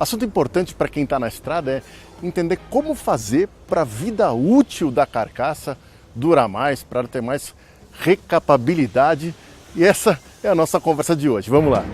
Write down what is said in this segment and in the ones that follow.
Assunto importante para quem está na estrada é entender como fazer para a vida útil da carcaça durar mais, para ter mais recapabilidade. E essa é a nossa conversa de hoje. Vamos lá.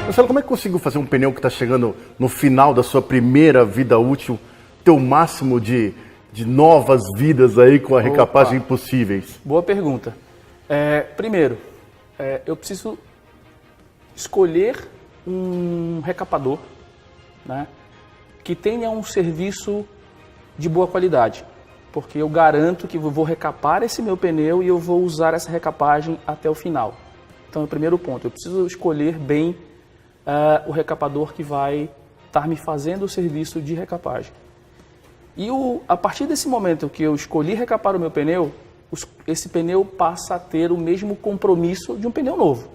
Marcelo, como é que consigo fazer um pneu que está chegando no final da sua primeira vida útil ter o máximo de novas vidas aí com a recapagem possíveis? Boa pergunta. Primeiro, eu preciso escolher um recapador, né, que tenha um serviço de boa qualidade, porque eu garanto que eu vou recapar esse meu pneu e eu vou usar essa recapagem até o final. Então, é o primeiro ponto, eu preciso escolher bem o recapador que vai estar me fazendo o serviço de recapagem. E a partir desse momento que eu escolhi recapar o meu pneu, esse pneu passa a ter o mesmo compromisso de um pneu novo.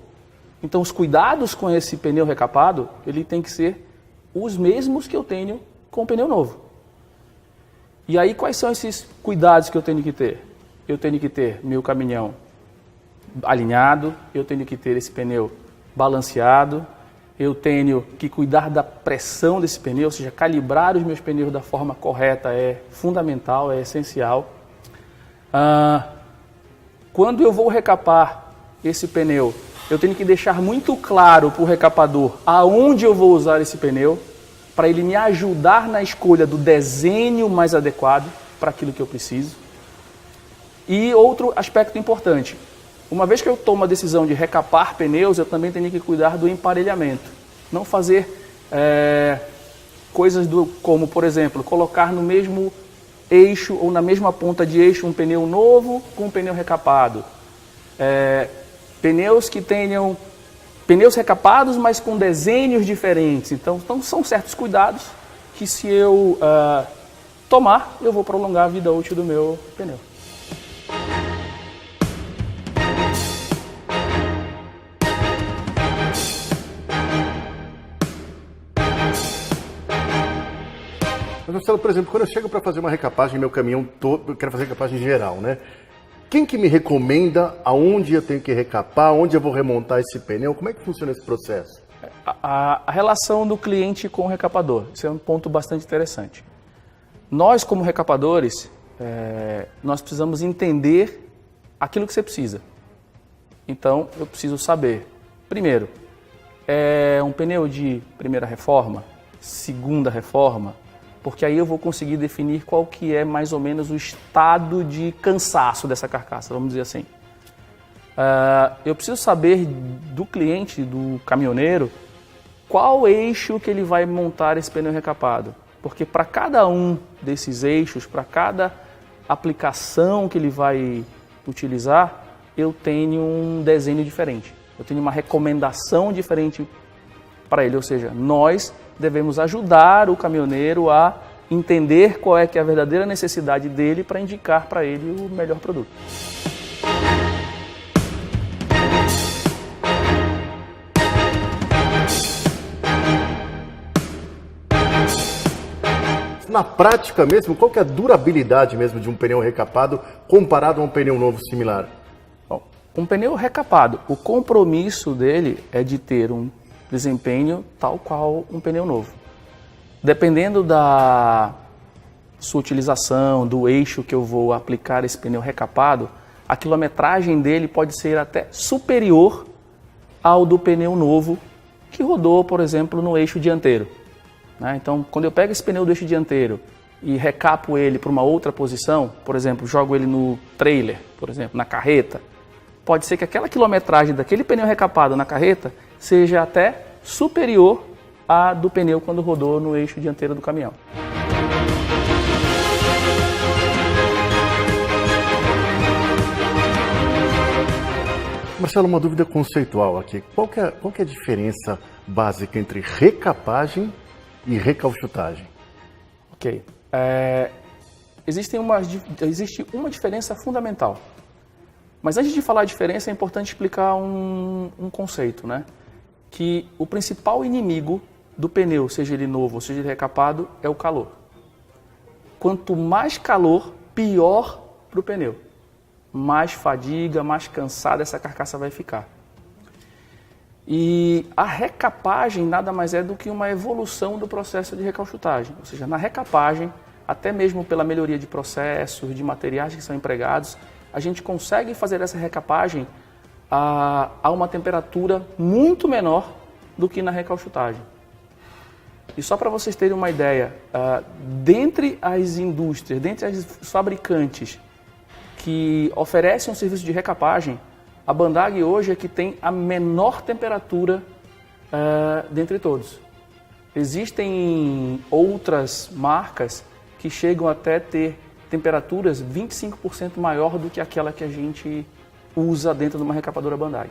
Então, os cuidados com esse pneu recapado, ele tem que ser os mesmos que eu tenho com o pneu novo. E aí, quais são esses cuidados que eu tenho que ter? Eu tenho que ter meu caminhão alinhado, eu tenho que ter esse pneu balanceado, eu tenho que cuidar da pressão desse pneu, ou seja, calibrar os meus pneus da forma correta é fundamental, é essencial. Quando eu vou recapar esse pneu, eu tenho que deixar muito claro para o recapador aonde eu vou usar esse pneu, para ele me ajudar na escolha do desenho mais adequado para aquilo que eu preciso. E outro aspecto importante, uma vez que eu tomo a decisão de recapar pneus, eu também tenho que cuidar do emparelhamento. Não fazer coisas como, por exemplo, colocar no mesmo eixo ou na mesma ponta de eixo um pneu novo com um pneu recapado. Pneus que tenham pneus recapados, mas com desenhos diferentes. Então são certos cuidados que, se eu tomar, eu vou prolongar a vida útil do meu pneu. Mas, Marcelo, por exemplo, quando eu chego para fazer uma recapagem, meu caminhão todo, eu quero fazer recapagem geral, né? Quem que me recomenda aonde eu tenho que recapar, onde eu vou remontar esse pneu? Como é que funciona esse processo? A relação do cliente com o recapador, isso é um ponto bastante interessante. Nós, como recapadores, nós precisamos entender aquilo que você precisa. Então, eu preciso saber, primeiro, é um pneu de primeira reforma, segunda reforma, porque aí eu vou conseguir definir qual que é mais ou menos o estado de cansaço dessa carcaça, vamos dizer assim. Eu preciso saber do cliente, do caminhoneiro, qual eixo que ele vai montar esse pneu recapado. Porque para cada um desses eixos, para cada aplicação que ele vai utilizar, eu tenho um desenho diferente. Eu tenho uma recomendação diferente para ele, ou seja, nós devemos ajudar o caminhoneiro a entender qual é que é a verdadeira necessidade dele para indicar para ele o melhor produto. Na prática mesmo, qual que é a durabilidade mesmo de um pneu recapado comparado a um pneu novo similar? Bom, um pneu recapado, o compromisso dele é de ter um desempenho tal qual um pneu novo. Dependendo da sua utilização, do eixo que eu vou aplicar esse pneu recapado, a quilometragem dele pode ser até superior ao do pneu novo que rodou, por exemplo, no eixo dianteiro. Então, quando eu pego esse pneu do eixo dianteiro e recapo ele para uma outra posição, por exemplo, jogo ele no trailer, por exemplo, na carreta, pode ser que aquela quilometragem daquele pneu recapado na carreta seja até superior à do pneu quando rodou no eixo dianteiro do caminhão. Marcelo, uma dúvida conceitual aqui. Qual que é a diferença básica entre recapagem e recauchutagem? Ok. Existe uma diferença fundamental. Mas antes de falar a diferença, é importante explicar um conceito, né? que o principal inimigo do pneu, seja ele novo ou seja ele recapado, é o calor. Quanto mais calor, pior para o pneu. Mais fadiga, mais cansada essa carcaça vai ficar. E a recapagem nada mais é do que uma evolução do processo de recauchutagem. Ou seja, na recapagem, até mesmo pela melhoria de processos, de materiais que são empregados, a gente consegue fazer essa recapagem a uma temperatura muito menor do que na recauchutagem. E só para vocês terem uma ideia, dentre as indústrias, dentre os fabricantes que oferecem um serviço de recapagem, a Bandag hoje é que tem a menor temperatura dentre todos. Existem outras marcas que chegam até ter temperaturas 25% maior do que aquela que a gente usa dentro de uma recapadora Bandag.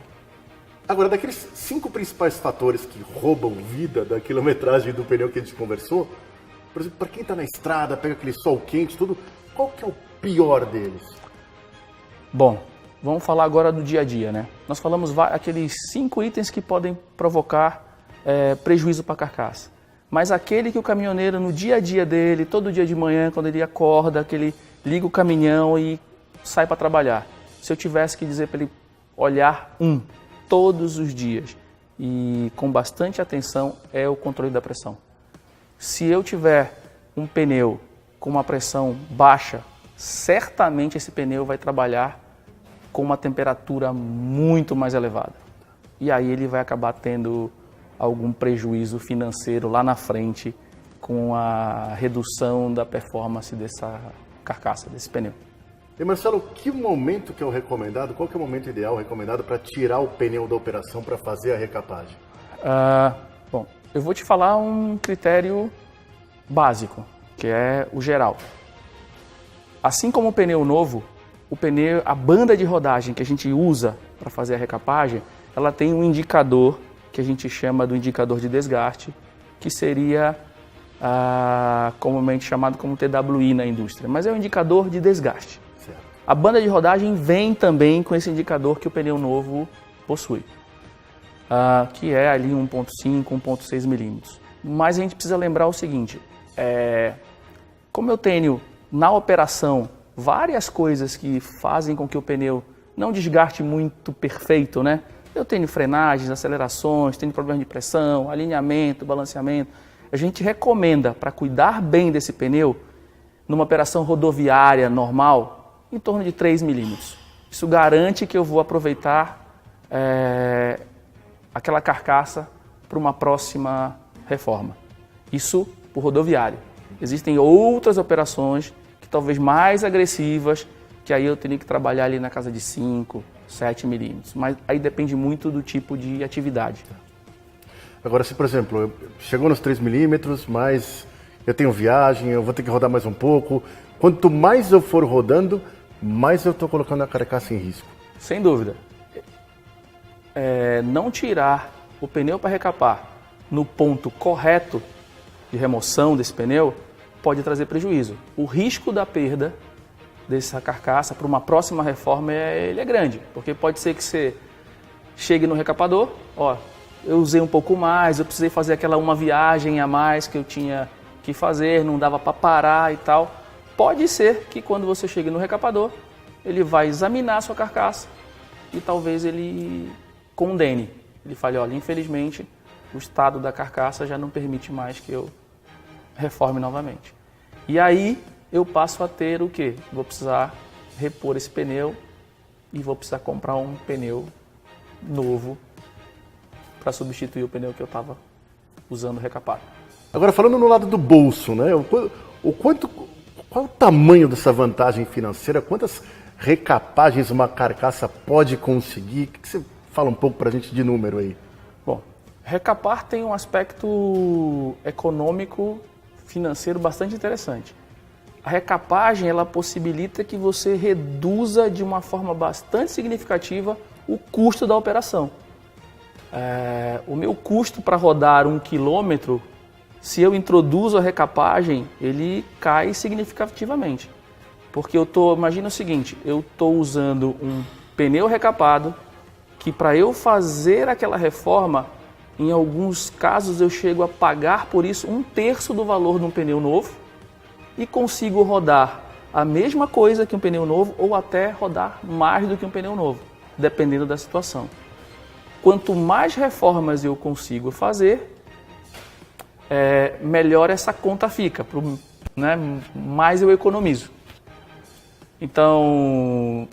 Agora, daqueles 5 principais fatores que roubam vida da quilometragem do pneu que a gente conversou, por exemplo, para quem está na estrada, pega aquele sol quente, tudo, qual que é o pior deles? Bom, vamos falar agora do dia a dia, né? Nós falamos aqueles 5 itens que podem provocar prejuízo para a carcaça. Mas aquele que o caminhoneiro, no dia a dia dele, todo dia de manhã, quando ele acorda, que ele liga o caminhão e sai para trabalhar. Se eu tivesse que dizer para ele olhar todos os dias e com bastante atenção, é o controle da pressão. Se eu tiver um pneu com uma pressão baixa, certamente esse pneu vai trabalhar com uma temperatura muito mais elevada. E aí ele vai acabar tendo algum prejuízo financeiro lá na frente com a redução da performance dessa carcaça, desse pneu. E Marcelo, que momento que é o recomendado? Qual que é o momento ideal recomendado para tirar o pneu da operação para fazer a recapagem? Bom, eu vou te falar um critério básico, que é o geral. Assim como o pneu novo, a banda de rodagem que a gente usa para fazer a recapagem, ela tem um indicador que a gente chama do indicador de desgaste, que seria comumente chamado como TWI na indústria, mas é um indicador de desgaste. Certo. A banda de rodagem vem também com esse indicador que o pneu novo possui, que é ali 1.5, 1.6 milímetros. Mas a gente precisa lembrar o seguinte, como eu tenho na operação várias coisas que fazem com que o pneu não desgaste muito perfeito, né? Eu tenho frenagens, acelerações, tenho problema de pressão, alinhamento, balanceamento. A gente recomenda, para cuidar bem desse pneu, numa operação rodoviária normal, em torno de 3 milímetros. Isso garante que eu vou aproveitar aquela carcaça para uma próxima reforma. Isso por rodoviário. Existem outras operações que talvez mais agressivas, que aí eu teria que trabalhar ali na casa de 5, 7 milímetros, mas aí depende muito do tipo de atividade. Agora, se por exemplo, chegou nos 3 milímetros, mas eu tenho viagem, eu vou ter que rodar mais um pouco, quanto mais eu for rodando, mais eu estou colocando a carcaça em risco. Sem dúvida. Não tirar o pneu para recapar no ponto correto de remoção desse pneu pode trazer prejuízo. O risco da perda dessa carcaça para uma próxima reforma ele é grande, porque pode ser que você chegue no recapador, eu usei um pouco mais, eu precisei fazer uma viagem a mais que eu tinha que fazer, não dava para parar e tal. Pode ser que quando você chegue no recapador, ele vai examinar a sua carcaça e talvez ele condene. Ele fale, olha, infelizmente o estado da carcaça já não permite mais que eu reforme novamente. E aí eu passo a ter o quê? Vou precisar repor esse pneu e vou precisar comprar um pneu novo para substituir o pneu que eu estava usando recapado. Agora, falando no lado do bolso, né? Qual o tamanho dessa vantagem financeira? Quantas recapagens uma carcaça pode conseguir? O que você fala um pouco para a gente de número aí? Bom, recapar tem um aspecto econômico, financeiro bastante interessante. A recapagem ela possibilita que você reduza de uma forma bastante significativa o custo da operação. O meu custo para rodar 1 quilômetro, se eu introduzo a recapagem, ele cai significativamente. Porque imagina o seguinte, eu estou usando um pneu recapado que para eu fazer aquela reforma, Em alguns casos eu chego a pagar por isso 1/3 do valor de um pneu novo e consigo rodar a mesma coisa que um pneu novo ou até rodar mais do que um pneu novo, dependendo da situação. Quanto mais reformas eu consigo fazer, melhor essa conta fica, né? Mais eu economizo. Então,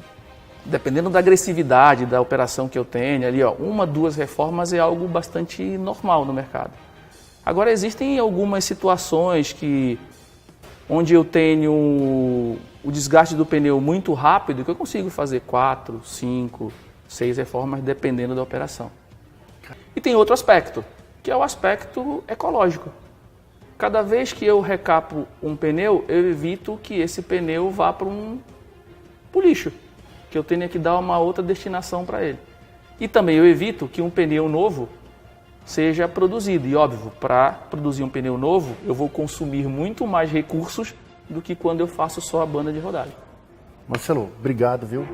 dependendo da agressividade da operação que eu tenho, ali, 1, 2 reformas é algo bastante normal no mercado. Agora, existem algumas situações onde eu tenho o desgaste do pneu muito rápido, que eu consigo fazer 4, 5, 6 reformas, dependendo da operação. E tem outro aspecto, que é o aspecto ecológico. Cada vez que eu recapo um pneu, eu evito que esse pneu vá para o lixo, que eu tenha que dar uma outra destinação para ele. E também eu evito que um pneu novo seja produzido. E óbvio, para produzir um pneu novo, eu vou consumir muito mais recursos do que quando eu faço só a banda de rodagem. Marcelo, obrigado, viu?